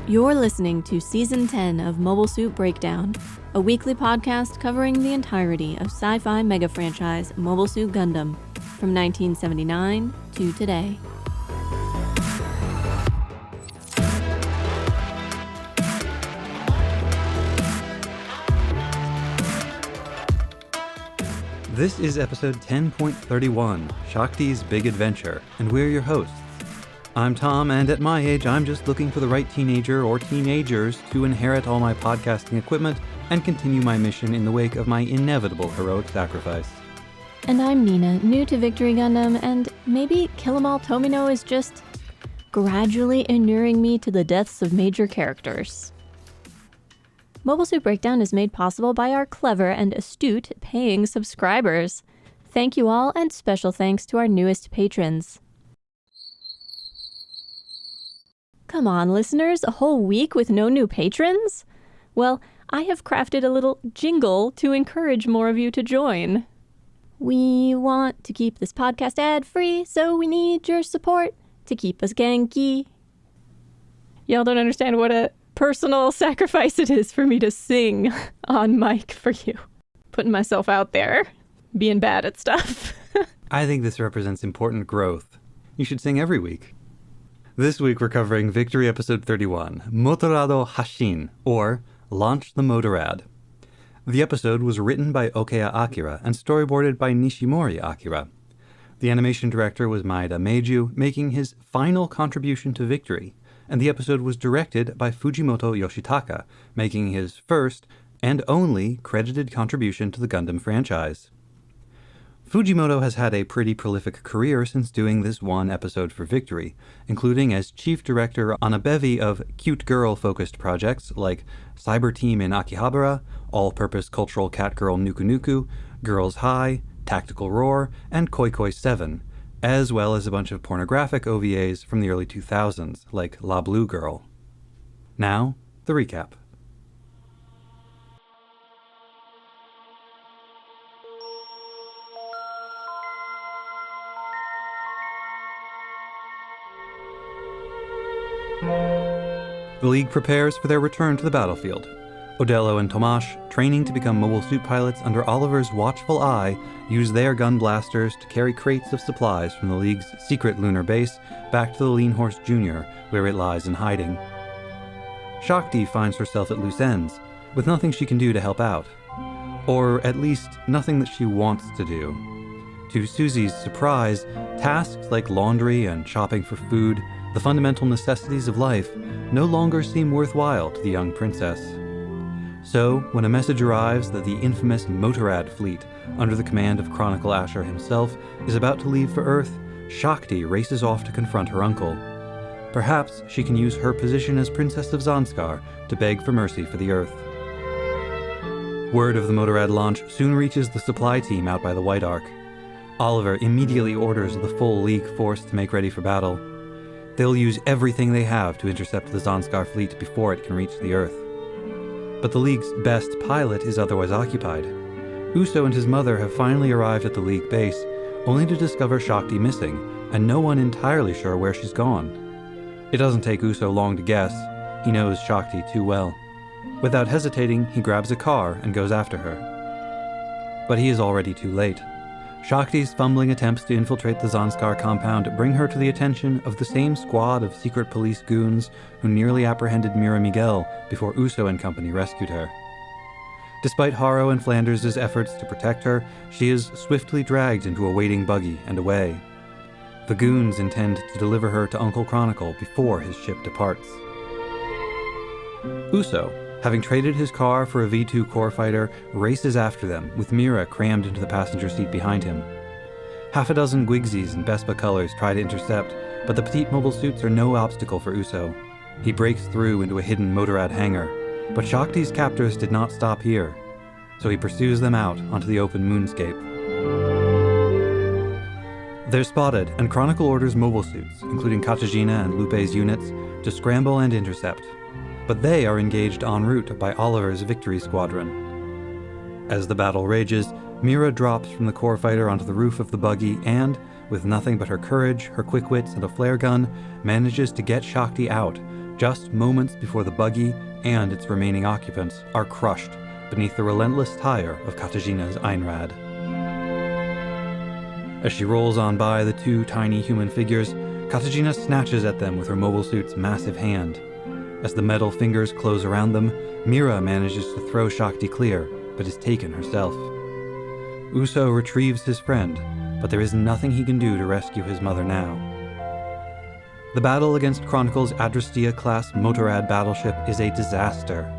You're listening to Season 10 of Mobile Suit Breakdown, a weekly podcast covering the entirety of sci-fi mega franchise Mobile Suit Gundam from 1979 to today. This is episode 10.31, Shakti's Big Adventure, and we're your hosts. I'm Tom, and at my age, I'm just looking for the right teenager or teenagers to inherit all my podcasting equipment and continue my mission in the wake of my inevitable heroic sacrifice. And I'm Nina, new to Victory Gundam, and maybe Kill 'Em All Tomino is just gradually inuring me to the deaths of major characters. Mobile Suit Breakdown is made possible by our clever and astute paying subscribers. Thank you all, and special thanks to our newest patrons. Come on, listeners, a whole week with no new patrons? Well, I have crafted a little jingle to encourage more of you to join. We want to keep this podcast ad-free, so we need your support to keep us Genki. Y'all don't understand what a personal sacrifice it is for me to sing on mic for you. Putting myself out there, being bad at stuff. I think this represents important growth. You should sing every week. This week we're covering Victory Episode 31, Motorad Hashin, or Launch the Motorad. The episode was written by Okeya Akira and storyboarded by Nishimori Akira. The animation director was Maeda Meiju, making his final contribution to Victory, and the episode was directed by Fujimoto Yoshitaka, making his first and only credited contribution to the Gundam franchise. Fujimoto has had a pretty prolific career since doing this one episode for Victory, including as chief director on a bevy of cute girl-focused projects like Cyber Team in Akihabara, All-Purpose Cultural Cat Girl Nuku Nuku, Girls High, Tactical Roar, and Koi Koi 7, as well as a bunch of pornographic OVAs from the early 2000s, like La Blue Girl. Now, the recap. The League prepares for their return to the battlefield. Odello and Tomash, training to become mobile suit pilots under Oliver's watchful eye, use their gun blasters to carry crates of supplies from the League's secret lunar base back to the Lean Horse Jr., where it lies in hiding. Shakti finds herself at loose ends, with nothing she can do to help out. Or at least, nothing that she wants to do. To Susie's surprise, tasks like laundry and shopping for food, the fundamental necessities of life, no longer seem worthwhile to the young princess. So, when a message arrives that the infamous Motorad fleet, under the command of Chronicle Asher himself, is about to leave for Earth, Shakti races off to confront her uncle. Perhaps she can use her position as Princess of Zanskar to beg for mercy for the Earth. Word of the Motorad launch soon reaches the supply team out by the White Ark. Oliver immediately orders the full League force to make ready for battle. They'll use everything they have to intercept the Zanskar fleet before it can reach the Earth. But the League's best pilot is otherwise occupied. Uso and his mother have finally arrived at the League base, only to discover Shakti missing, and no one entirely sure where she's gone. It doesn't take Uso long to guess. He knows Shakti too well. Without hesitating, he grabs a car and goes after her. But he is already too late. Shakti's fumbling attempts to infiltrate the Zanskar compound bring her to the attention of the same squad of secret police goons who nearly apprehended Mira Miguel before Uso and company rescued her. Despite Haro and Flanders' efforts to protect her, she is swiftly dragged into a waiting buggy and away. The goons intend to deliver her to Uncle Chronicle before his ship departs. Uso, having traded his car for a V2 core fighter, races after them, with Mira crammed into the passenger seat behind him. Half a dozen Gwigsies in Bespa colors try to intercept, but the petite mobile suits are no obstacle for Uso. He breaks through into a hidden Motorad hangar, but Shakti's captors did not stop here, so he pursues them out onto the open moonscape. They're spotted, and Chronicle orders mobile suits, including Katagina and Lupe's units, to scramble and intercept. But they are engaged en route by Oliver's Victory Squadron. As the battle rages, Mira drops from the core fighter onto the roof of the buggy and, with nothing but her courage, her quick wits, and a flare gun, manages to get Shakti out, just moments before the buggy and its remaining occupants are crushed beneath the relentless tire of Katarzyna's Einrad. As she rolls on by the two tiny human figures, Katarzyna snatches at them with her mobile suit's massive hand. As the metal fingers close around them, Mira manages to throw Shakti clear, but is taken herself. Uso retrieves his friend, but there is nothing he can do to rescue his mother now. The battle against Chronicle's Adrastea-class Motorad battleship is a disaster.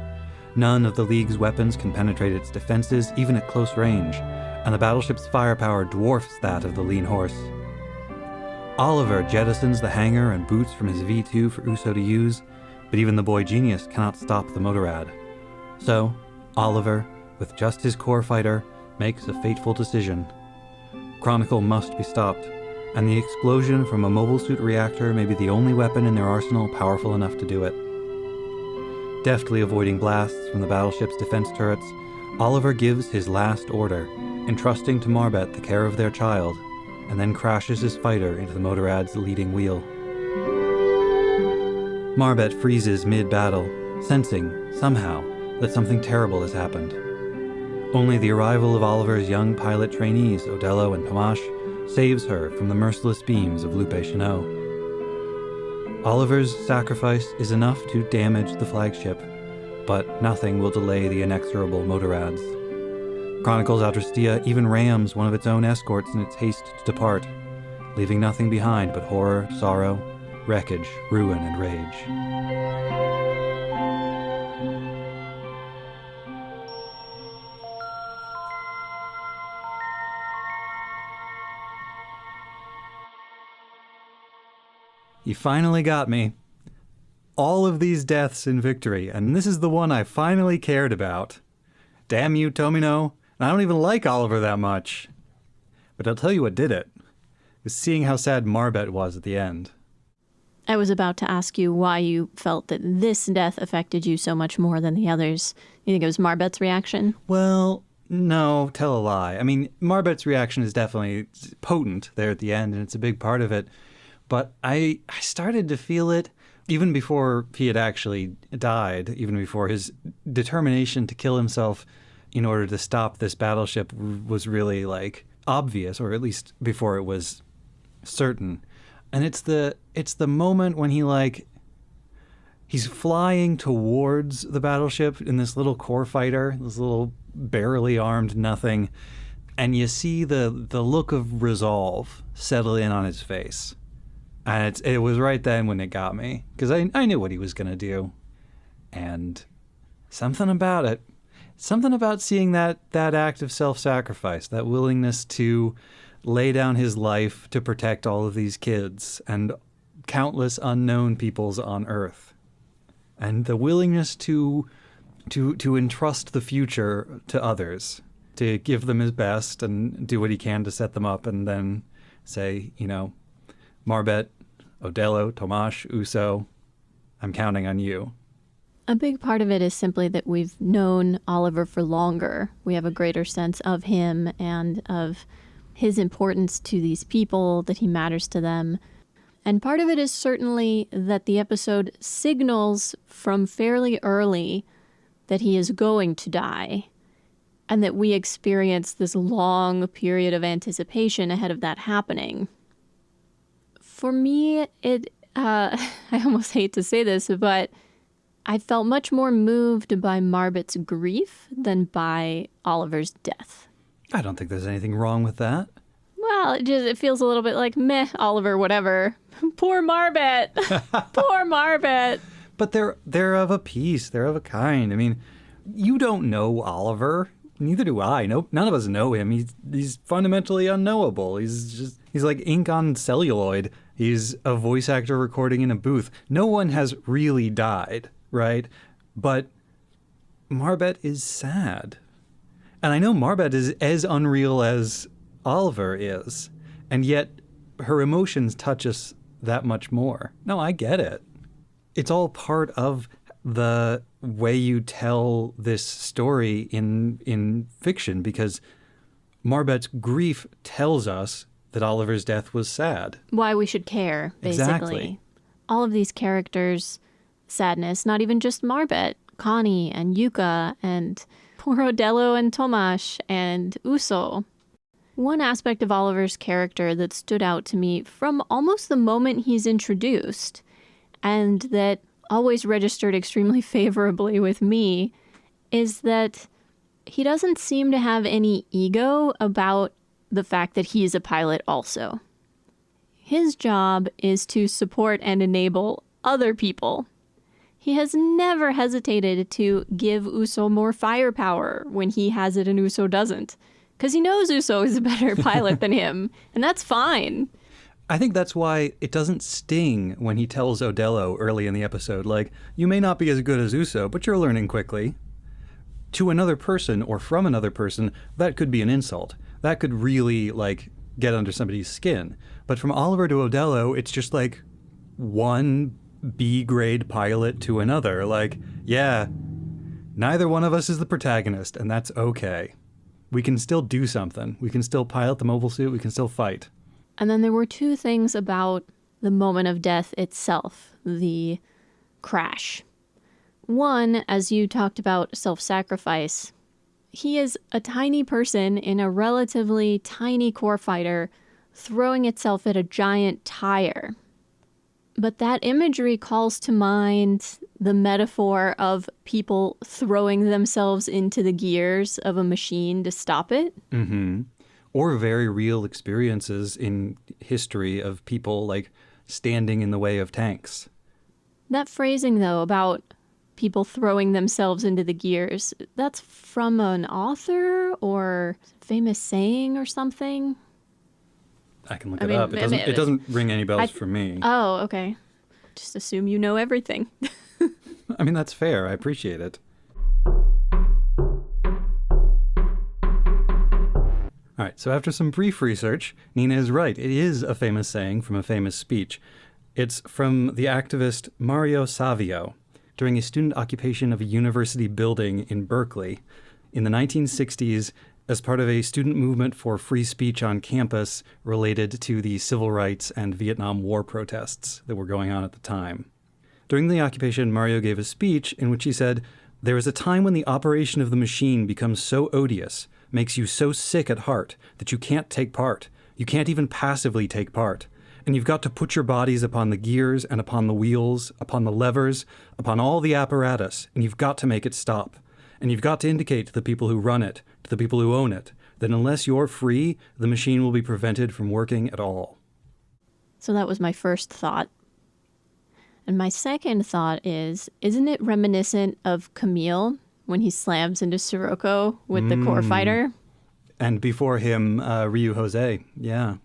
None of the League's weapons can penetrate its defenses, even at close range, and the battleship's firepower dwarfs that of the Lean Horse. Oliver jettisons the hangar and boots from his V2 for Uso to use, but even the boy genius cannot stop the Motorad. So, Oliver, with just his core fighter, makes a fateful decision. Chronicle must be stopped, and the explosion from a mobile suit reactor may be the only weapon in their arsenal powerful enough to do it. Deftly avoiding blasts from the battleship's defense turrets, Oliver gives his last order, entrusting to Marbet the care of their child, and then crashes his fighter into the Motorad's leading wheel. Marbet freezes mid-battle, sensing, somehow, that something terrible has happened. Only the arrival of Oliver's young pilot trainees, Odello and Tomash, saves her from the merciless beams of Lupe Chanot. Oliver's sacrifice is enough to damage the flagship, but nothing will delay the inexorable Motorads. Chronicle's Adrastea even rams one of its own escorts in its haste to depart, leaving nothing behind but horror, sorrow, wreckage, ruin, and rage. You finally got me. All of these deaths in Victory, and this is the one I finally cared about. Damn you, Tomino. I don't even like Oliver that much. But I'll tell you what did it. It was seeing how sad Marbet was at the end. I was about to ask you why you felt that this death affected you so much more than the others. You think it was Marbet's reaction? Well, no, tell a lie. I mean, Marbet's reaction is definitely potent there at the end, and it's a big part of it. But I started to feel it even before he had actually died, even before his determination to kill himself in order to stop this battleship was really, like, obvious, or at least before it was certain. And it's the moment when he's flying towards the battleship in this little core fighter, this little barely armed nothing, and you see the look of resolve settle in on his face. And it was right then when it got me, because I knew what he was going to do. And something about seeing that act of self-sacrifice, that willingness to lay down his life to protect all of these kids and countless unknown peoples on Earth. And the willingness to entrust the future to others, to give them his best and do what he can to set them up, and then say, Marbet, Odello, Tomash, Uso, I'm counting on you. A big part of it is simply that we've known Oliver for longer. We have a greater sense of him and of his importance to these people, that he matters to them. And part of it is certainly that the episode signals from fairly early that he is going to die, and that we experience this long period of anticipation ahead of that happening. For me, I almost hate to say this, but I felt much more moved by Marbet's grief than by Oliver's death. I don't think there's anything wrong with that. Well, it feels a little bit like, meh, Oliver, whatever. Poor Marbet. Poor Marbet. But they're of a piece. They're of a kind. I mean, you don't know Oliver. Neither do I. No, none of us know him. He's fundamentally unknowable. He's like ink on celluloid. He's a voice actor recording in a booth. No one has really died, right? But Marbet is sad. And I know Marbet is as unreal as Oliver is. And yet her emotions touch us that much more. No, I get it. It's all part of the way you tell this story in fiction, because Marbet's grief tells us that Oliver's death was sad. Why we should care, basically. Exactly. All of these characters sadness, not even just Marbet, Connie and Yuka and poor Odello and Tomasz and Uso. One aspect of Oliver's character that stood out to me from almost the moment he's introduced, and that always registered extremely favorably with me, is that he doesn't seem to have any ego about the fact that he is a pilot also. His job is to support and enable other people. He has never hesitated to give Uso more firepower when he has it and Uso doesn't. Because he knows Uso is a better pilot than him, and that's fine. I think that's why it doesn't sting when he tells Odello early in the episode, like, you may not be as good as Uso, but you're learning quickly. To another person or from another person, that could be an insult. That could really, like, get under somebody's skin. But from Oliver to Odello, it's just like one B-grade pilot to another. Like, yeah, neither one of us is the protagonist, and that's okay. We can still do something. We can still pilot the mobile suit. We can still fight. And then there were two things about the moment of death itself, the crash. One, as you talked about self-sacrifice, he is a tiny person in a relatively tiny core fighter throwing itself at a giant tire. But that imagery calls to mind the metaphor of people throwing themselves into the gears of a machine to stop it. Mm-hmm. Or very real experiences in history of people, like, standing in the way of tanks. That phrasing, though, about people throwing themselves into the gears, that's from an author or famous saying or something? I can look it up. It doesn't ring any bells for me. Oh, okay. Just assume you know everything. I mean, that's fair. I appreciate it. All right, so after some brief research, Nina is right. It is a famous saying from a famous speech. It's from the activist Mario Savio during a student occupation of a university building in Berkeley in the 1960s as part of a student movement for free speech on campus related to the civil rights and Vietnam War protests that were going on at the time. During the occupation, Mario gave a speech in which he said, "There is a time when the operation of the machine becomes so odious, makes you so sick at heart, that you can't take part. You can't even passively take part. And you've got to put your bodies upon the gears and upon the wheels, upon the levers, upon all the apparatus, and you've got to make it stop. And you've got to indicate to the people who run it, to the people who own it, that unless you're free, the machine will be prevented from working at all." So that was my first thought. And my second thought is, isn't it reminiscent of Camille when he slams into Sirocco with the core fighter? And before him, Ryu Jose. Yeah.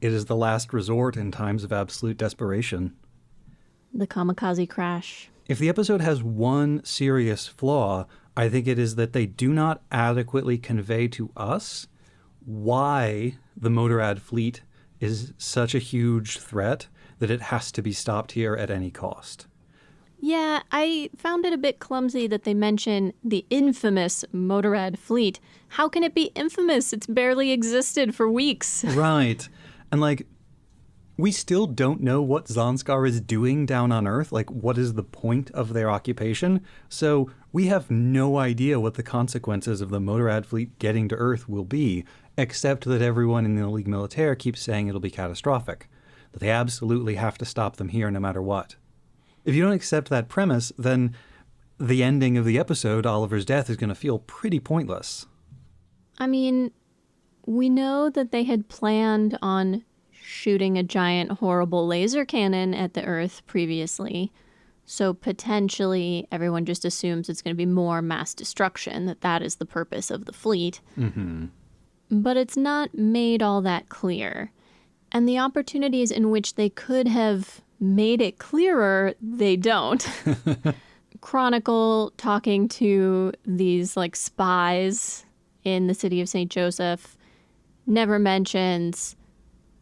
It is the last resort in times of absolute desperation. The kamikaze crash. If the episode has one serious flaw, I think it is that they do not adequately convey to us why the Motorad fleet is such a huge threat that it has to be stopped here at any cost. Yeah, I found it a bit clumsy that they mention the infamous Motorad fleet. How can it be infamous? It's barely existed for weeks. Right. And, like, we still don't know what Zanskar is doing down on Earth. Like, what is the point of their occupation? So we have no idea what the consequences of the Motorad fleet getting to Earth will be, except that everyone in the Ligue Militaire keeps saying it'll be catastrophic, that they absolutely have to stop them here no matter what. If you don't accept that premise, then the ending of the episode, Oliver's death, is going to feel pretty pointless. I mean, we know that they had planned on shooting a giant, horrible laser cannon at the Earth previously. So potentially everyone just assumes it's going to be more mass destruction, that is the purpose of the fleet. Mm-hmm. But it's not made all that clear. And the opportunities in which they could have made it clearer, they don't. Chronicle talking to these like spies in the city of St. Joseph never mentions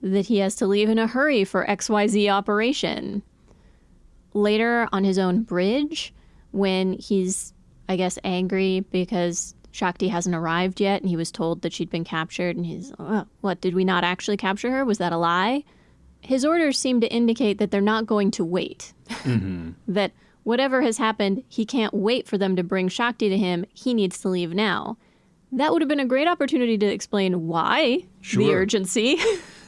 that he has to leave in a hurry for XYZ operation. Later on his own bridge, when he's, I guess, angry because Shakti hasn't arrived yet and he was told that she'd been captured and he's, oh, what, did we not actually capture her? Was that a lie? His orders seem to indicate that they're not going to wait. Mm-hmm. That whatever has happened, he can't wait for them to bring Shakti to him. He needs to leave now. That would have been a great opportunity to explain why the urgency.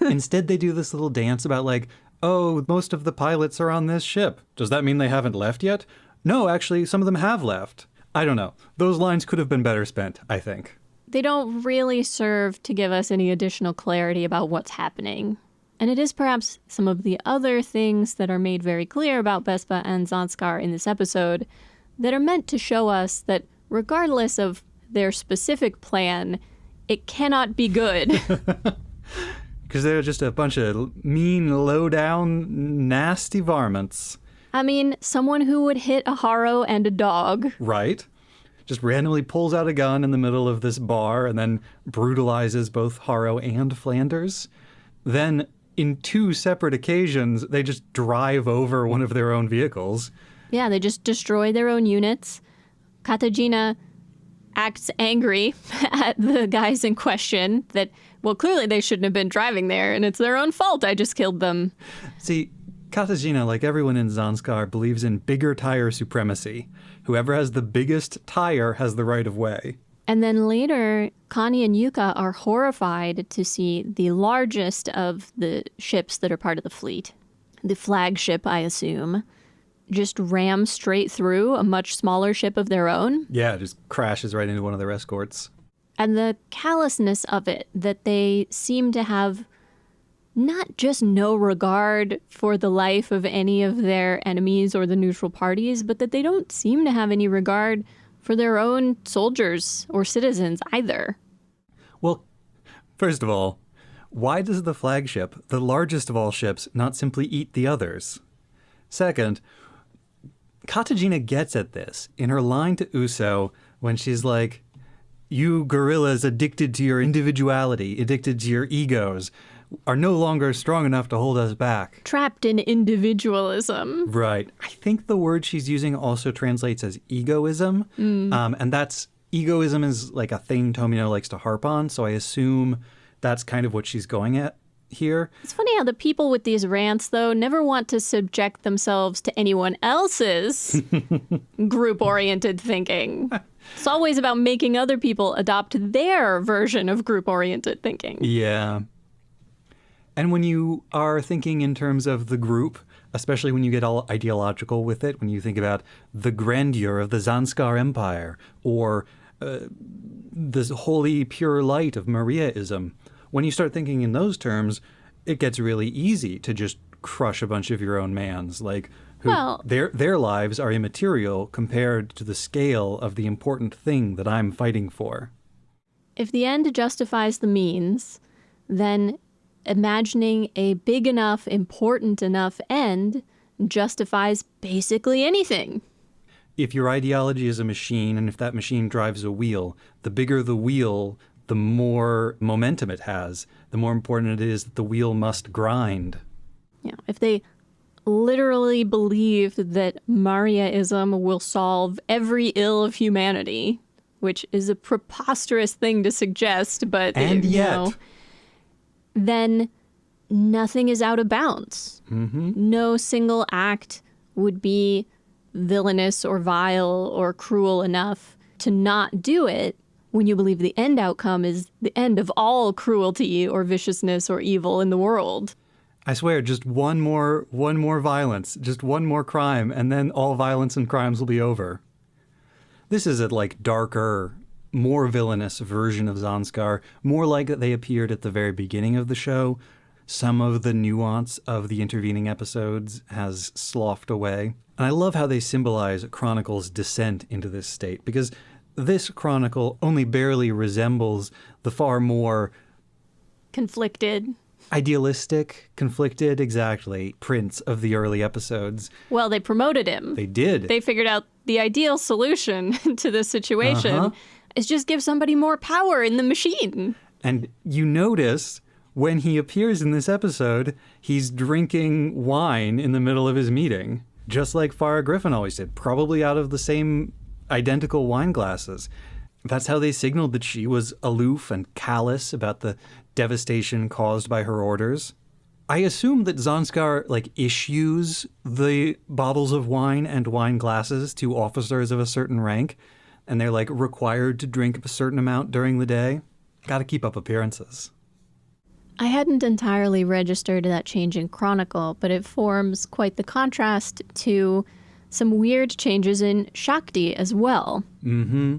Instead, they do this little dance about like, oh, most of the pilots are on this ship. Does that mean they haven't left yet? No, actually, some of them have left. I don't know. Those lines could have been better spent, I think. They don't really serve to give us any additional clarity about what's happening. And it is perhaps some of the other things that are made very clear about Vespa and Zanskar in this episode that are meant to show us that regardless of their specific plan, it cannot be good. Because they're just a bunch of mean, low-down, nasty varmints. I mean, someone who would hit a Haro and a dog. Right. Just randomly pulls out a gun in the middle of this bar and then brutalizes both Haro and Flanders. Then, in 2 separate occasions, they just drive over one of their own vehicles. Yeah, they just destroy their own units. Katajina acts angry at the guys in question that, well, clearly they shouldn't have been driving there, and it's their own fault I just killed them. See, Katajina, like everyone in Zanskar, believes in bigger tire supremacy. Whoever has the biggest tire has the right of way. And then later, Connie and Yuka are horrified to see the largest of the ships that are part of the fleet, the flagship, I assume, just ram straight through a much smaller ship of their own. Yeah, it just crashes right into one of their escorts. And the callousness of it, that they seem to have not just no regard for the life of any of their enemies or the neutral parties, but that they don't seem to have any regard for their own soldiers or citizens either. Well, first of all, why does the flagship, the largest of all ships, not simply eat the others? Second, Katajina gets at this in her line to Uso when she's like, you gorillas addicted to your individuality, addicted to your egos, are no longer strong enough to hold us back. Trapped in individualism. Right. I think the word she's using also translates as egoism. And that's, egoism is like a thing Tomino likes to harp on, so I assume that's kind of what she's going at here. It's funny how the people with these rants, though, never want to subject themselves to anyone else's group-oriented thinking. It's always about making other people adopt their version of group-oriented thinking. Yeah. And when you are thinking in terms of the group, especially when you get all ideological with it, when you think about the grandeur of the Zanskar Empire or the holy pure light of Mariaism, when you start thinking in those terms, it gets really easy to just crush a bunch of your own mans, like who their lives are immaterial compared to the scale of the important thing that I'm fighting for. If the end justifies the means, then imagining a big enough, important enough end justifies basically anything. If your ideology is a machine, and if that machine drives a wheel, the bigger the wheel, the more momentum it has, the more important it is that the wheel must grind. Yeah, if they literally believe that Mariaism will solve every ill of humanity, which is a preposterous thing to suggest, but then nothing is out of bounds. No single act would be villainous or vile or cruel enough to not do it when you believe the end outcome is the end of all cruelty or viciousness or evil in the world. I swear, just one more violence, just one more crime, and then all violence and crimes will be over. This is a darker, more villainous version of Zanskar, more like that they appeared at the very beginning of the show. Some of the nuance of the intervening episodes has sloughed away. And I love how they symbolize Chronicle's descent into this state, because this Chronicle only barely resembles the far more conflicted, idealistic, conflicted, exactly, Prince of the early episodes. Well, they promoted him. They did. They figured out the ideal solution to this situation is just give somebody more power in the machine. And you notice when he appears in this episode, he's drinking wine in the middle of his meeting, just like Farrah Griffin always did, probably out of the same identical wine glasses. That's how they signaled that she was aloof and callous about the devastation caused by her orders. I assume that Zanskar, issues the bottles of wine and wine glasses to officers of a certain rank, and they're, required to drink a certain amount during the day. Gotta keep up appearances. I hadn't entirely registered that change in Chronicle, but it forms quite the contrast to some weird changes in Shakti as well. Mm-hmm.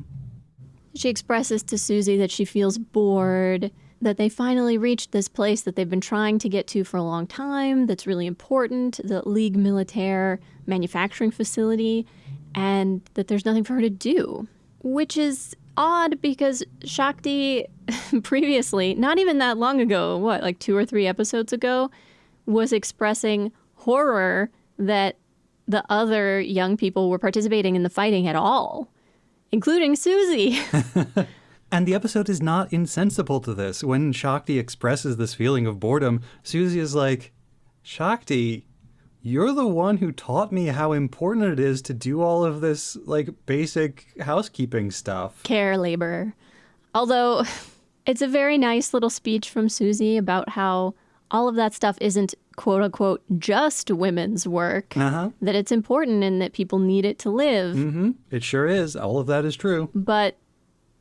She expresses to Suzy that she feels bored, that they finally reached this place that they've been trying to get to for a long time, that's really important, the Ligue Militaire manufacturing facility, and that there's nothing for her to do. Which is odd because Shakti previously, not even that long ago, 2 or 3 episodes ago, was expressing horror that the other young people were participating in the fighting at all, including Suzy. And the episode is not insensible to this. When Shakti expresses this feeling of boredom, Suzy is like, Shakti, you're the one who taught me how important it is to do all of this, basic housekeeping stuff. Care labor. Although, it's a very nice little speech from Suzy about how all of that stuff isn't, quote unquote, just women's work. Uh-huh. That it's important and that people need it to live. Mm-hmm. It sure is. All of that is true. But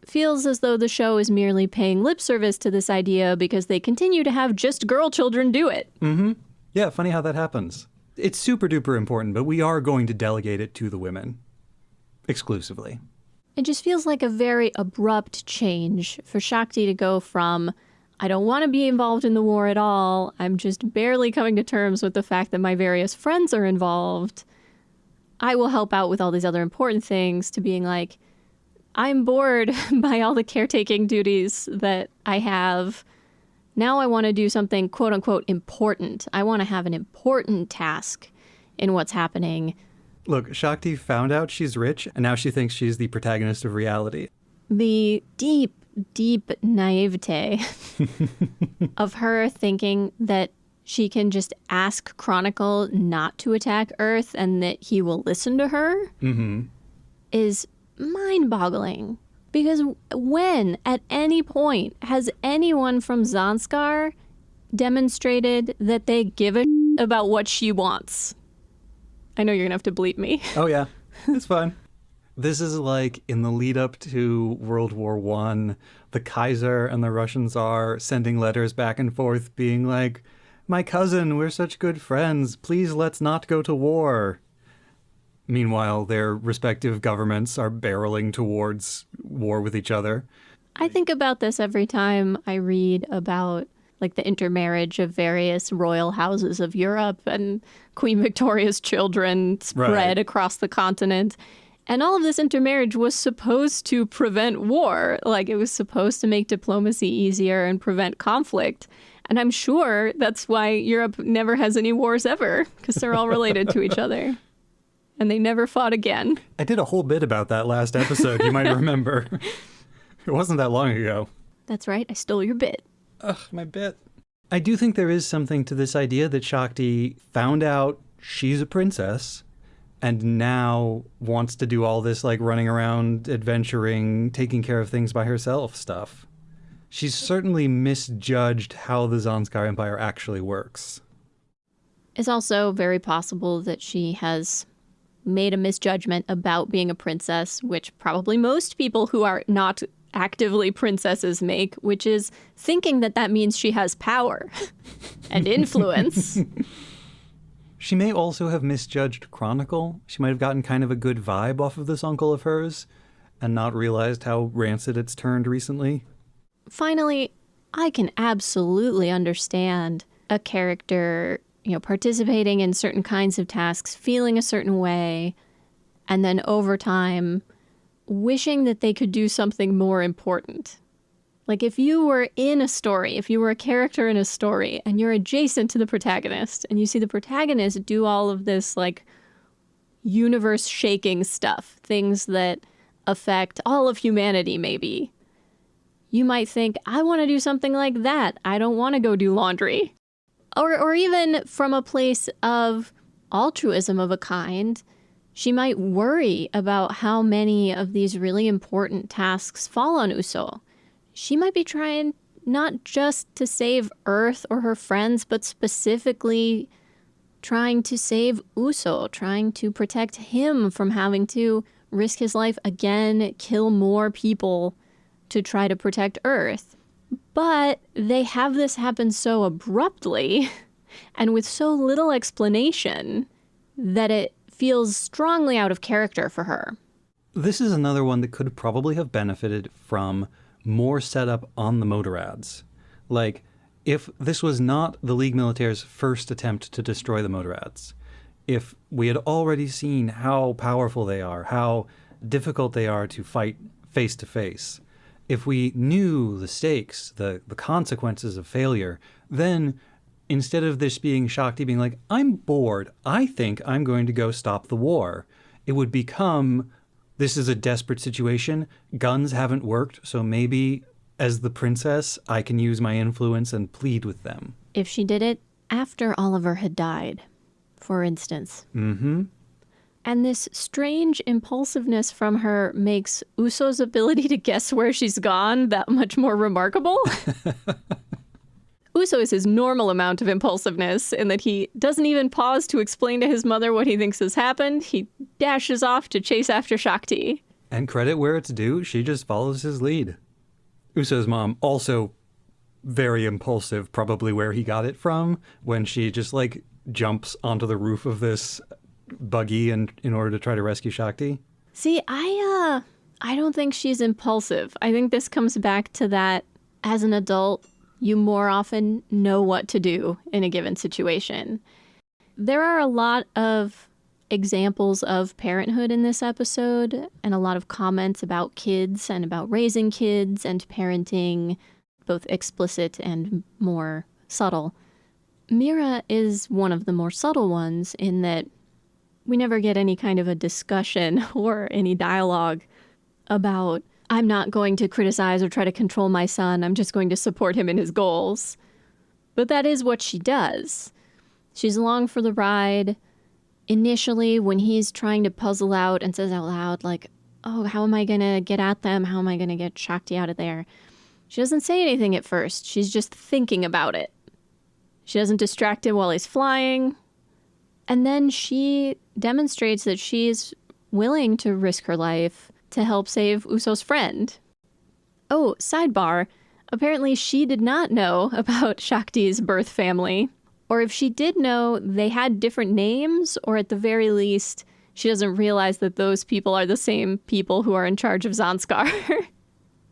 feels as though the show is merely paying lip service to this idea because they continue to have just girl children do it. Mm-hmm. Yeah, funny how that happens. It's super duper important, but we are going to delegate it to the women. Exclusively. It just feels like a very abrupt change for Shakti to go from, I don't want to be involved in the war at all, I'm just barely coming to terms with the fact that my various friends are involved, I will help out with all these other important things, to being like, I'm bored by all the caretaking duties that I have. Now I want to do something, quote unquote, important. I want to have an important task in what's happening. Look, Shakti found out she's rich, and now she thinks she's the protagonist of reality. The deep, deep naivete of her thinking that she can just ask Chronicle not to attack Earth and that he will listen to her is mind-boggling. Because when, at any point, has anyone from Zanskar demonstrated that they give a about what she wants? I know you're going to have to bleep me. Oh, yeah. It's fine. This is like in the lead up to World War I, the Kaiser and the Russian Tsar sending letters back and forth being like, my cousin, we're such good friends. Please let's not go to war. Meanwhile, their respective governments are barreling towards war with each other. I think about this every time I read about the intermarriage of various royal houses of Europe and Queen Victoria's children spread across the continent. And all of this intermarriage was supposed to prevent war. It was supposed to make diplomacy easier and prevent conflict. And I'm sure that's why Europe never has any wars ever, because they're all related to each other. And they never fought again. I did a whole bit about that last episode, you might remember. It wasn't that long ago. That's right, I stole your bit. Ugh, my bit. I do think there is something to this idea that Shakti found out she's a princess and now wants to do all this running around, adventuring, taking care of things by herself stuff. She's certainly misjudged how the Zanskar Empire actually works. It's also very possible that she has made a misjudgment about being a princess, which probably most people who are not actively princesses make, which is thinking that that means she has power and influence. She may also have misjudged Chronicle. She might have gotten kind of a good vibe off of this uncle of hers and not realized how rancid it's turned recently. Finally, I can absolutely understand a character participating in certain kinds of tasks, feeling a certain way, and then over time, wishing that they could do something more important. If you were in a story, if you were a character in a story, and you're adjacent to the protagonist, and you see the protagonist do all of this, universe-shaking stuff, things that affect all of humanity, maybe, you might think, I want to do something like that. I don't want to go do laundry. Or even from a place of altruism of a kind, she might worry about how many of these really important tasks fall on Uso. She might be trying not just to save Earth or her friends, but specifically trying to save Uso, trying to protect him from having to risk his life again, kill more people to try to protect Earth. But they have this happen so abruptly and with so little explanation that it feels strongly out of character for her. This is another one that could probably have benefited from more setup on the Motorads. Like, if this was not the League Militaire's first attempt to destroy the Motorads, if we had already seen how powerful they are, how difficult they are to fight face to face, if we knew the stakes, the consequences of failure, then instead of this being Shakti being like, I'm bored, I think I'm going to go stop the war, it would become, this is a desperate situation, guns haven't worked, so maybe as the princess, I can use my influence and plead with them. If she did it after Oliver had died, for instance. Mm-hmm. And this strange impulsiveness from her makes Uso's ability to guess where she's gone that much more remarkable. Uso is his normal amount of impulsiveness in that he doesn't even pause to explain to his mother what he thinks has happened. He dashes off to chase after Shakti. And credit where it's due, she just follows his lead. Uso's mom also very impulsive, probably where he got it from, when she just like jumps onto the roof of this buggy and in order to try to rescue Shakti. See, I don't think she's impulsive. I think this comes back to that as an adult, you more often know what to do in a given situation. There are a lot of examples of parenthood in this episode and a lot of comments about kids and about raising kids and parenting, both explicit and more subtle. Mira is one of the more subtle ones in that we never get any kind of a discussion or any dialogue about, I'm not going to criticize or try to control my son, I'm just going to support him in his goals. But that is what she does. She's along for the ride. Initially, when he's trying to puzzle out and says out loud, like, oh, how am I going to get at them? How am I going to get Shakti out of there? She doesn't say anything at first. She's just thinking about it. She doesn't distract him while he's flying. And then she demonstrates that she's willing to risk her life to help save Uso's friend. Oh, sidebar. Apparently she did not know about Shakti's birth family. Or if she did know, they had different names, or at the very least, she doesn't realize that those people are the same people who are in charge of Zanskar.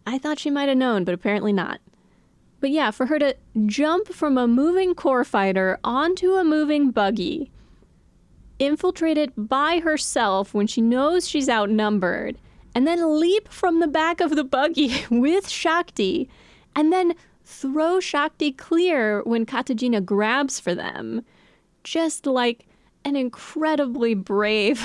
I thought she might have known, but apparently not. But yeah, for her to jump from a moving core fighter onto a moving buggy, infiltrate it by herself when she knows she's outnumbered, and then leap from the back of the buggy with Shakti, and then throw Shakti clear when Katajina grabs for them. Just like an incredibly brave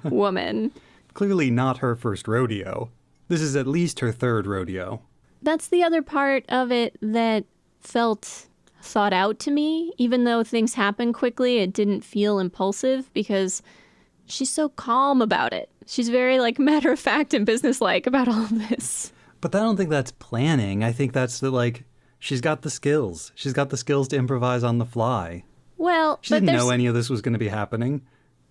woman. Clearly not her first rodeo. This is at least her third rodeo. That's the other part of it that felt thought out to me. Even though things happen quickly, it didn't feel impulsive because she's so calm about it. She's very like matter of fact and businesslike about all of this. But I don't think that's planning. I think that's the like, she's got the skills. She's got the skills to improvise on the fly. Well, she didn't know any of this was going to be happening.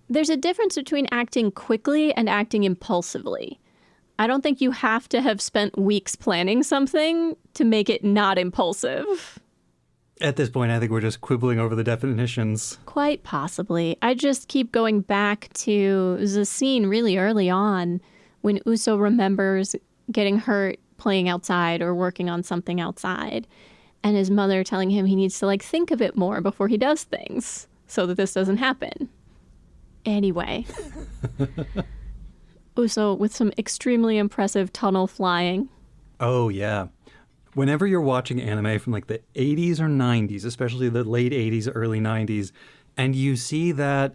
There's a difference between acting quickly and acting impulsively. I don't think you have to have spent weeks planning something to make it not impulsive. At this point, I think we're just quibbling over the definitions. Quite possibly. I just keep going back to the scene really early on when Uso remembers getting hurt playing outside or working on something outside, and his mother telling him he needs to like think of it more before he does things so that this doesn't happen. Anyway. Uso with some extremely impressive tunnel flying. Oh, yeah. Whenever you're watching anime from like the 80s or 90s, especially the late 80s, early 90s, and you see that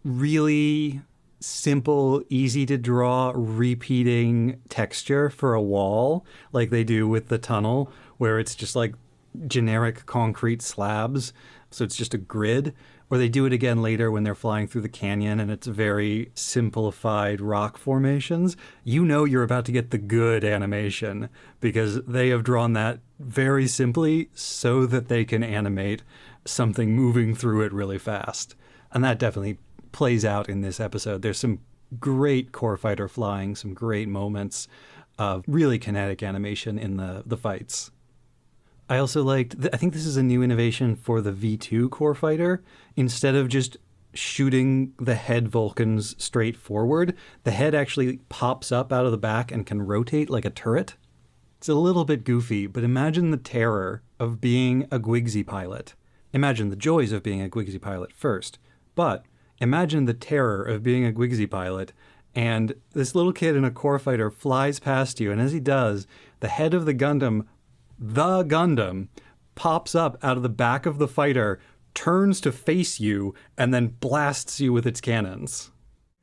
really simple, easy to draw, repeating texture for a wall, like they do with the tunnel, where it's just like generic concrete slabs. So it's just a grid, Or they do it again later when they're flying through the canyon and it's very simplified rock formations. You know you're about to get the good animation because they have drawn that very simply so that they can animate something moving through it really fast. And that definitely plays out in this episode. There's some great core fighter flying, some great moments of really kinetic animation in the fights. I also liked, I think this is a new innovation for the V2 core fighter. Instead of just shooting the head Vulcans straight forward, the head actually pops up out of the back and can rotate like a turret. It's a little bit goofy, but imagine the terror of being a Gwigsy pilot. Imagine the joys of being a Gwigsy pilot first, but imagine the terror of being a Gwigsy pilot, and this little kid in a core fighter flies past you, and as he does, the head of the Gundam, pops up out of the back of the fighter, turns to face you, and then blasts you with its cannons.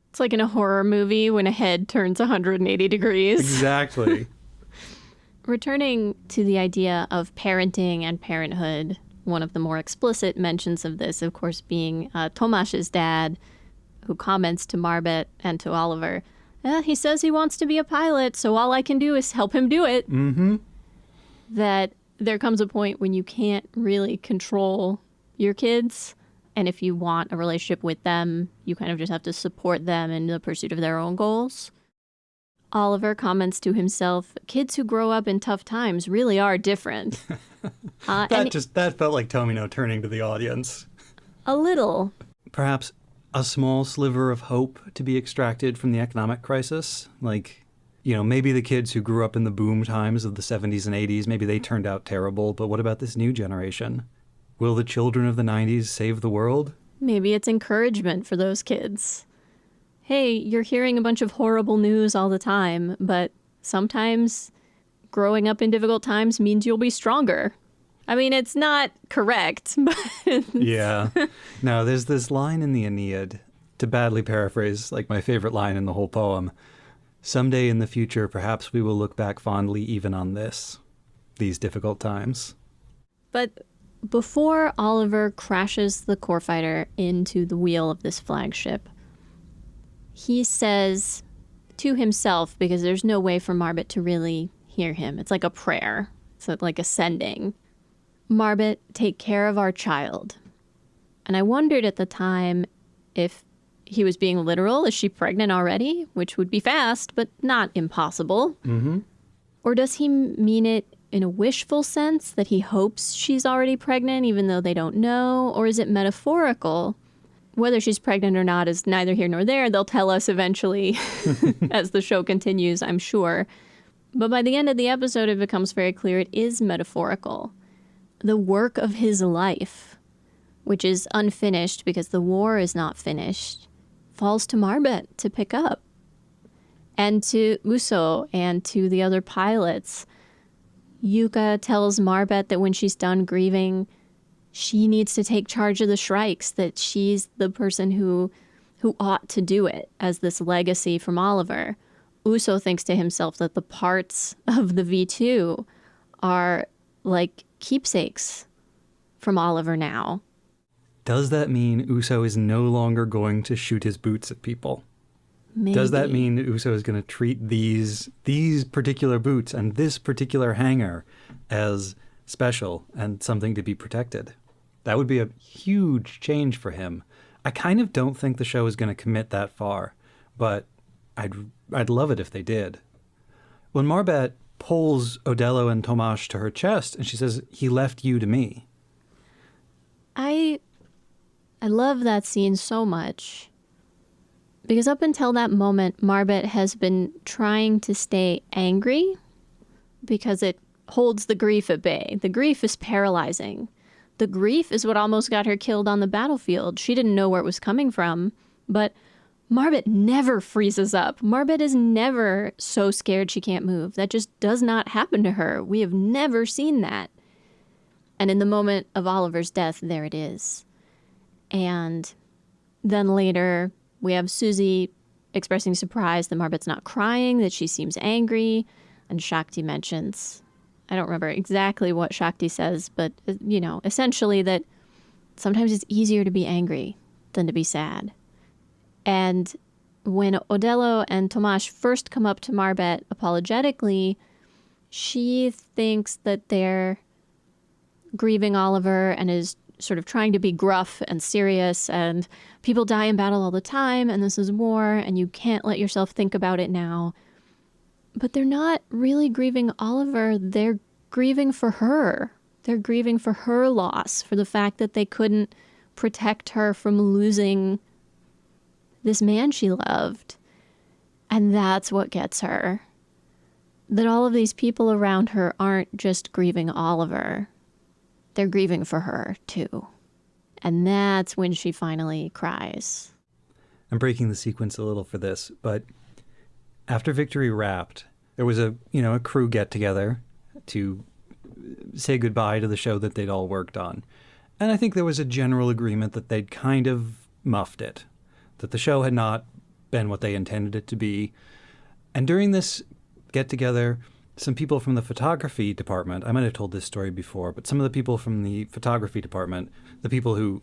It's like in a horror movie when a head turns 180 degrees. Exactly. Returning to the idea of parenting and parenthood, one of the more explicit mentions of this, of course, being Tomash's dad, who comments to Marbet and to Oliver, he says he wants to be a pilot, so all I can do is help him do it. Mm-hmm. That there comes a point when you can't really control your kids, and if you want a relationship with them, you kind of just have to support them in the pursuit of their own goals. Oliver comments to himself, kids who grow up in tough times really are different. That felt like Tomino turning to the audience. A little. Perhaps a small sliver of hope to be extracted from the economic crisis. Like, you know, maybe the kids who grew up in the boom times of the 70s and 80s, maybe they turned out terrible, but what about this new generation? Will the children of the 90s save the world? Maybe it's encouragement for those kids. Hey, you're hearing a bunch of horrible news all the time, but sometimes growing up in difficult times means you'll be stronger. I mean, it's not correct, but... Yeah. No, there's this line in the Aeneid, to badly paraphrase, like my favorite line in the whole poem. Someday in the future, perhaps we will look back fondly even on these difficult times. But before Oliver crashes the core fighter into the wheel of this flagship, he says to himself, because there's no way for Marbet to really hear him, it's like a prayer, so like ascending, Marbet, take care of our child. And I wondered at the time if he was being literal. Is she pregnant already? Which would be fast, but not impossible. Mm-hmm. Or does he mean it in a wishful sense, that he hopes she's already pregnant even though they don't know? Or is it metaphorical? Whether she's pregnant or not is neither here nor there. They'll tell us eventually as the show continues, I'm sure. But by the end of the episode, it becomes very clear it is metaphorical. The work of his life, which is unfinished because the war is not finished, falls to Marbet to pick up. And to Uso and to the other pilots. Yuka tells Marbet that when she's done grieving, she needs to take charge of the Shrikes, that she's the person who ought to do it as this legacy from Oliver. Uso thinks to himself that the parts of the V2 are like keepsakes from Oliver now. Does that mean Uso is no longer going to shoot his boots at people? Maybe. Does that mean Uso is going to treat these particular boots and this particular hangar as special and something to be protected? That would be a huge change for him. I kind of don't think the show is going to commit that far, but I'd love it if they did. When Marbet pulls Odello and Tomash to her chest and she says, "He left you to me." I love that scene so much. Because up until that moment, Marbet has been trying to stay angry because it holds the grief at bay. The grief is paralyzing. The grief is what almost got her killed on the battlefield. She didn't know where it was coming from, but Marbet never freezes up. Marbet is never so scared she can't move. That just does not happen to her. We have never seen that. And in the moment of Oliver's death, there it is. And then later, we have Susie expressing surprise that Marbet's not crying, that she seems angry. And Shakti mentions, I don't remember exactly what Shakti says, but, you know, essentially that sometimes it's easier to be angry than to be sad. And when Odello and Tomasz first come up to Marbet apologetically, she thinks that they're grieving Oliver and is sort of trying to be gruff and serious, and people die in battle all the time, and this is war, and you can't let yourself think about it now. But they're not really grieving Oliver. They're grieving for her. They're grieving for her loss, for the fact that they couldn't protect her from losing this man she loved. And that's what gets her. That all of these people around her aren't just grieving Oliver. They're grieving for her, too. And that's when she finally cries. I'm breaking the sequence a little for this, but after Victory wrapped, there was a crew get-together to say goodbye to the show that they'd all worked on. And I think there was a general agreement that they'd kind of muffed it, that the show had not been what they intended it to be. And during this get-together, some people from the photography department, I might have told this story before, but some of the people from the photography department, the people who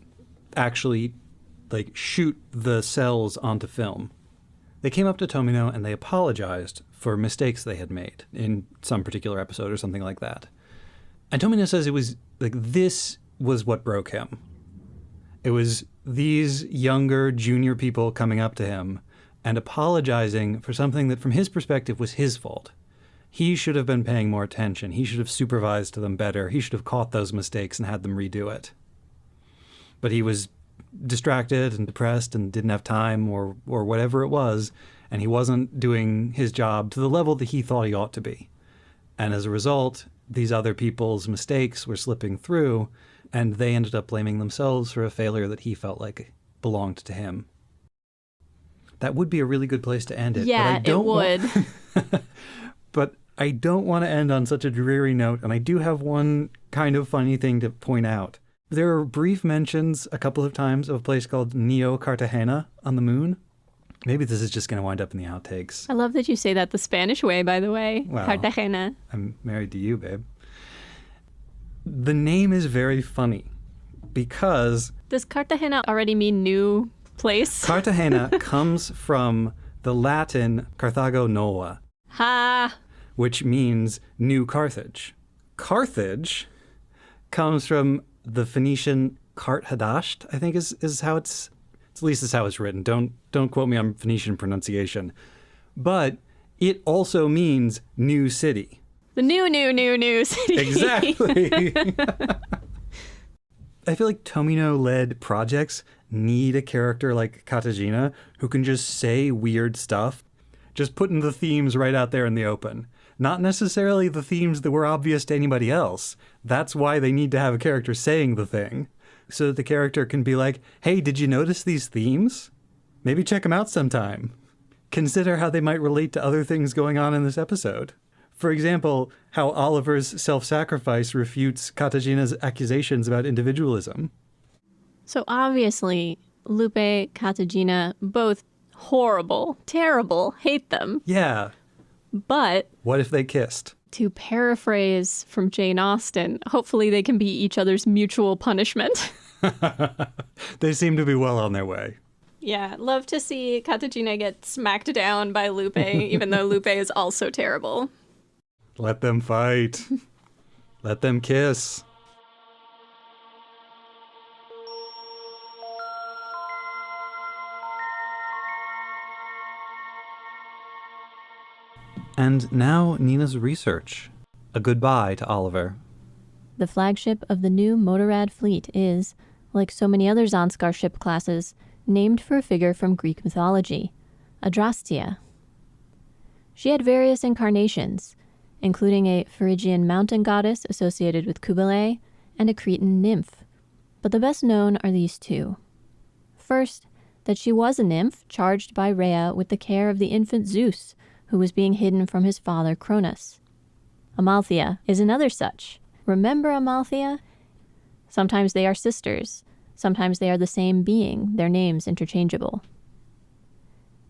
actually shoot the cells onto film, they came up to Tomino and they apologized for mistakes they had made in some particular episode or something like that. And Tomino says it was this was what broke him. It was these younger, junior people coming up to him and apologizing for something that from his perspective was his fault. He should have been paying more attention. He should have supervised them better. He should have caught those mistakes and had them redo it. But he was distracted and depressed and didn't have time or whatever it was, and he wasn't doing his job to the level that he thought he ought to be. And as a result, these other people's mistakes were slipping through, and they ended up blaming themselves for a failure that he felt like belonged to him. That would be a really good place to end it. Yeah, but I don't it would. But I don't want to end on such a dreary note, and I do have one kind of funny thing to point out. There are brief mentions a couple of times of a place called Neo Cartagena on the moon. Maybe this is just going to wind up in the outtakes. I love that you say that the Spanish way, by the way. Well, Cartagena. I'm married to you, babe. The name is very funny because... Does Cartagena already mean new place? Cartagena comes from the Latin Carthago Nova. Ha! Which means New Carthage. Carthage comes from the Phoenician Kart Hadasht, I think is how it's at least is how it's written. Don't quote me on Phoenician pronunciation. But it also means new city. The new city. Exactly. I feel like Tomino-led projects need a character like Katagina who can just say weird stuff, just putting the themes right out there in the open. Not necessarily the themes that were obvious to anybody else. That's why they need to have a character saying the thing, so that the character can be like, hey, did you notice these themes? Maybe check them out sometime. Consider how they might relate to other things going on in this episode. For example, how Oliver's self-sacrifice refutes Katagina's accusations about individualism. So obviously, Lupe, Katagina, both horrible, terrible, hate them. Yeah. But what if they kissed? To paraphrase from Jane Austen, hopefully they can be each other's mutual punishment. They seem to be well on their way. Yeah, love to see Katagina get smacked down by Lupe, even though Lupe is also terrible. Let them fight. Let them kiss. And now Nina's research. A goodbye to Oliver. The flagship of the new Motorad fleet is, like so many other Zanskar ship classes, named for a figure from Greek mythology, Adrastea. She had various incarnations, including a Phrygian mountain goddess associated with Kubile and a Cretan nymph, but the best known are these two. First, that she was a nymph charged by Rhea with the care of the infant Zeus, who was being hidden from his father Cronus. Amalthea is another such. Remember Amalthea? Sometimes they are sisters. Sometimes they are the same being, their names interchangeable.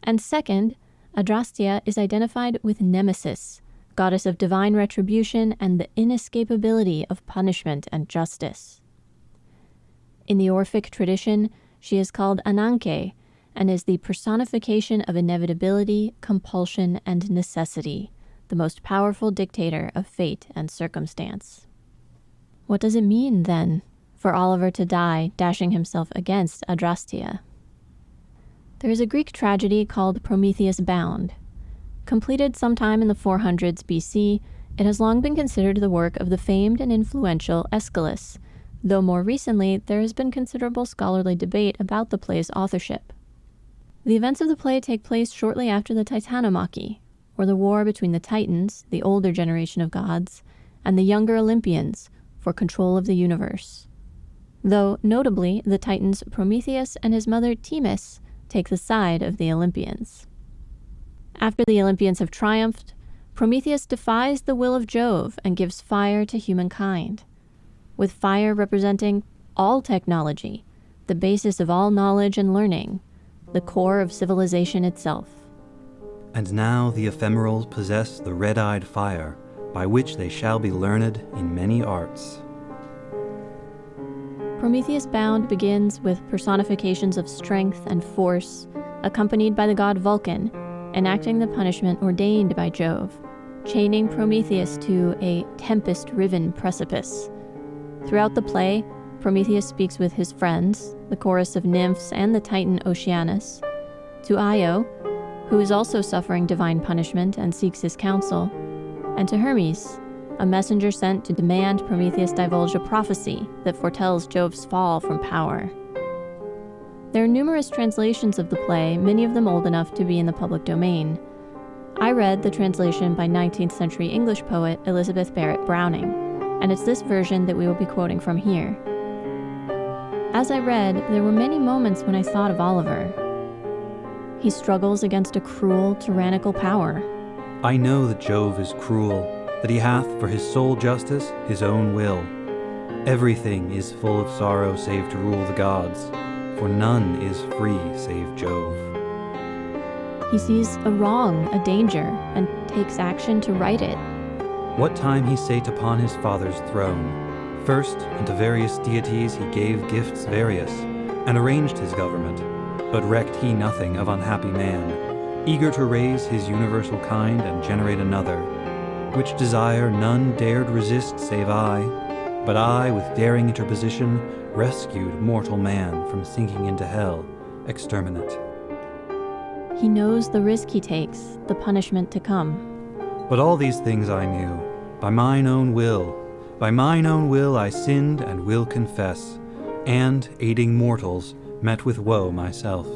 And second, Adrastea is identified with Nemesis, goddess of divine retribution and the inescapability of punishment and justice. In the Orphic tradition, she is called Ananke and is the personification of inevitability, compulsion, and necessity, the most powerful dictator of fate and circumstance. What does it mean, then, for Oliver to die dashing himself against Adrastea? There is a Greek tragedy called Prometheus Bound. Completed sometime in the 400s BC, it has long been considered the work of the famed and influential Aeschylus, though more recently there has been considerable scholarly debate about the play's authorship. The events of the play take place shortly after the Titanomachy, or the war between the Titans, the older generation of gods, and the younger Olympians for control of the universe. Though, notably, the Titans Prometheus and his mother Themis take the side of the Olympians. After the Olympians have triumphed, Prometheus defies the will of Jove and gives fire to humankind, with fire representing all technology, the basis of all knowledge and learning, the core of civilization itself. And now the ephemerals possess the red-eyed fire, by which they shall be learned in many arts. Prometheus Bound begins with personifications of strength and force, accompanied by the god Vulcan, enacting the punishment ordained by Jove, chaining Prometheus to a tempest-riven precipice. Throughout the play, Prometheus speaks with his friends, the chorus of nymphs and the Titan Oceanus, to Io, who is also suffering divine punishment and seeks his counsel, and to Hermes, a messenger sent to demand Prometheus divulge a prophecy that foretells Jove's fall from power. There are numerous translations of the play, many of them old enough to be in the public domain. I read the translation by 19th century English poet Elizabeth Barrett Browning, and it's this version that we will be quoting from here. As I read, there were many moments when I thought of Oliver. He struggles against a cruel, tyrannical power. I know that Jove is cruel, that he hath for his sole justice his own will. Everything is full of sorrow save to rule the gods, for none is free save Jove. He sees a wrong, a danger, and takes action to right it. What time he sate upon his father's throne, first unto various deities he gave gifts various, and arranged his government, but recked he nothing of unhappy man, eager to raise his universal kind and generate another, which desire none dared resist save I, but I with daring interposition rescued mortal man from sinking into hell, exterminate. He knows the risk he takes, the punishment to come. But all these things I knew, by mine own will I sinned and will confess, and, aiding mortals, met with woe myself.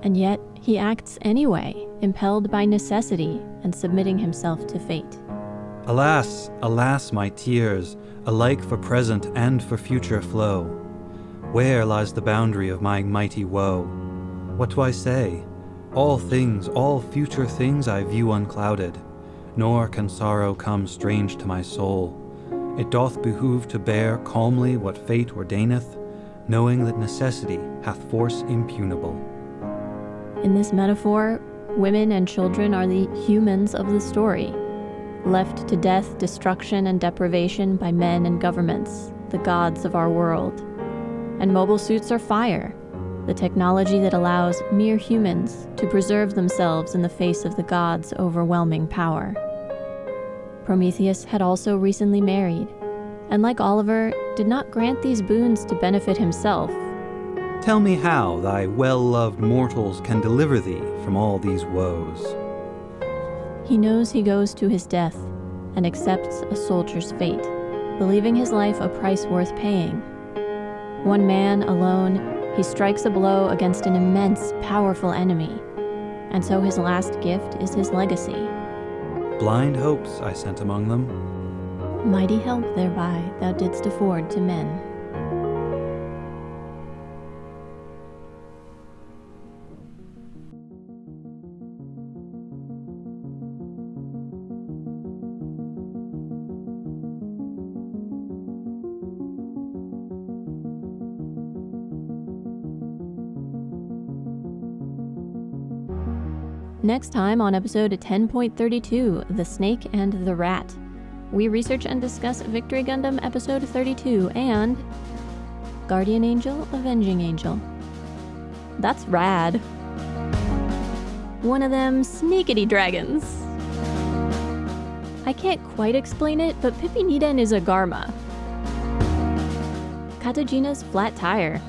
And yet he acts anyway, impelled by necessity and submitting himself to fate. Alas, alas, my tears, alike for present and for future flow. Where lies the boundary of my mighty woe? What do I say? All things, all future things I view unclouded, nor can sorrow come strange to my soul. It doth behoove to bear calmly what fate ordaineth, knowing that necessity hath force impugnable. In this metaphor, women and children are the humans of the story, left to death, destruction, and deprivation by men and governments, the gods of our world. And mobile suits are fire, the technology that allows mere humans to preserve themselves in the face of the gods' overwhelming power. Prometheus had also recently married, and like Oliver, did not grant these boons to benefit himself. Tell me how thy well-loved mortals can deliver thee from all these woes. He knows he goes to his death and accepts a soldier's fate, believing his life a price worth paying. One man alone, he strikes a blow against an immense, powerful enemy, and so his last gift is his legacy. Blind hopes I sent among them. Mighty help thereby thou didst afford to men. Next time on episode 10.32, The Snake and the Rat, we research and discuss Victory Gundam episode 32 and Guardian Angel, Avenging Angel. That's rad. One of them sneakity dragons. I can't quite explain it, but Pippi Niden is a Garma. Katajina's flat tire.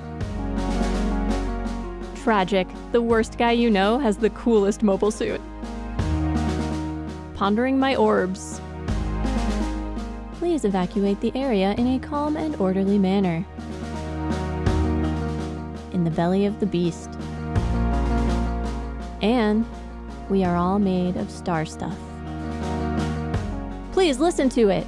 Tragic. The worst guy you know has the coolest mobile suit. Pondering my orbs. Please evacuate the area in a calm and orderly manner. In the belly of the beast. And we are all made of star stuff. Please listen to it.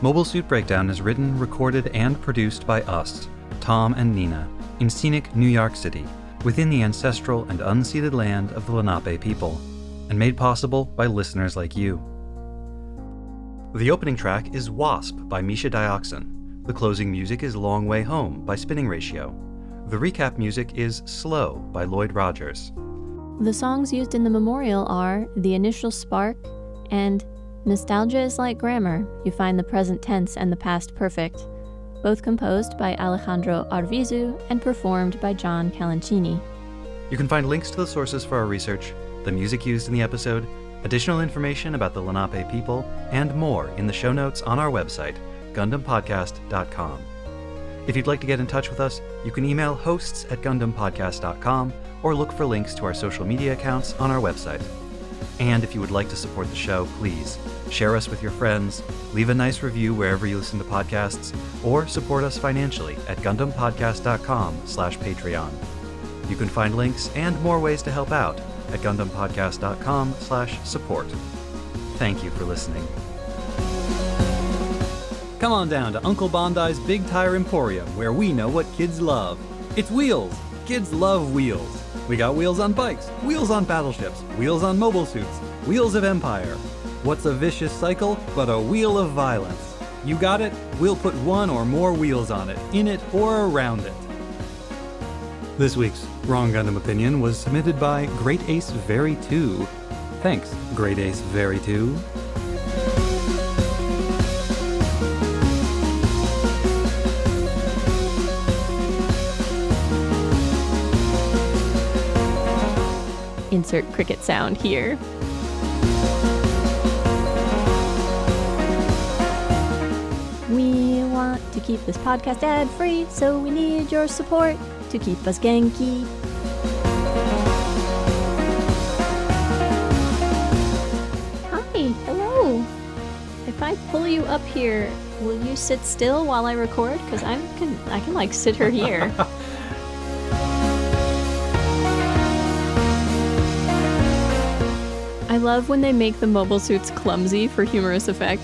Mobile Suit Breakdown is written, recorded, and produced by us, Tom and Nina, in scenic New York City, within the ancestral and unceded land of the Lenape people, and made possible by listeners like you. The opening track is Wasp by Misha Dioxin. The closing music is Long Way Home by Spinning Ratio. The recap music is Slow by Lloyd Rogers. The songs used in the memorial are The Initial Spark and Nostalgia is Like Grammar. You find the present tense and the past perfect, both composed by Alejandro Arvizu and performed by John Calancini. You can find links to the sources for our research, the music used in the episode, additional information about the Lenape people, and more in the show notes on our website, GundamPodcast.com. If you'd like to get in touch with us, you can email hosts@GundamPodcast.com or look for links to our social media accounts on our website. And if you would like to support the show, please share us with your friends, leave a nice review wherever you listen to podcasts, or support us financially at GundamPodcast.com/Patreon. You can find links and more ways to help out at GundamPodcast.com/support. Thank you for listening. Come on down to Uncle Bondi's Big Tire Emporium, where we know what kids love. It's wheels. Kids love wheels. We got wheels on bikes, wheels on battleships, wheels on mobile suits, wheels of empire. What's a vicious cycle but a wheel of violence? You got it? We'll put one or more wheels on it, in it or around it. This week's Wrong Gundam Opinion was submitted by Great Ace Very 2. Thanks, Great Ace Very 2. Insert cricket sound here. We want to keep this podcast ad-free, so we need your support to keep us Genki. Hi, hello. If I pull you up here, will you sit still while I record? Because I can like sit her here. I love when they make the mobile suits clumsy for humorous effect.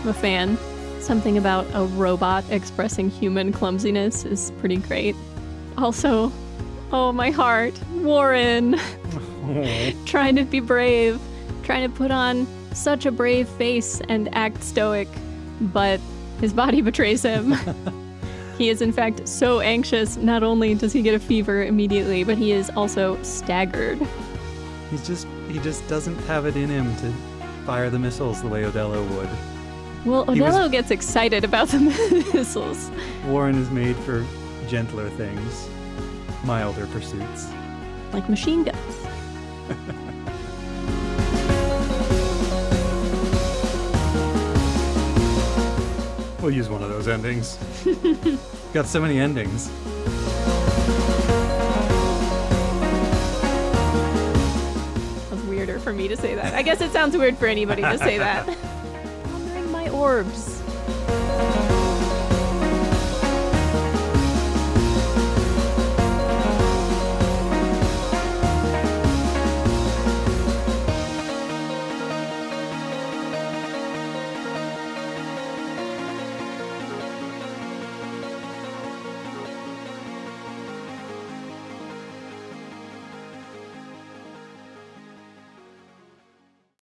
I'm a fan. Something about a robot expressing human clumsiness is pretty great. Also, oh my heart, Warren! Trying to be brave, trying to put on such a brave face and act stoic, but his body betrays him. He is in fact so anxious, not only does he get a fever immediately, but he is also staggered. He just doesn't have it in him to fire the missiles the way Odello would. Well, Odello gets excited about the missiles. Warren is made for gentler things, milder pursuits. Like machine guns. We'll use one of those endings. Got so many endings. Weirder for me to say that. I guess it sounds weird for anybody to say that. Pondering my orbs.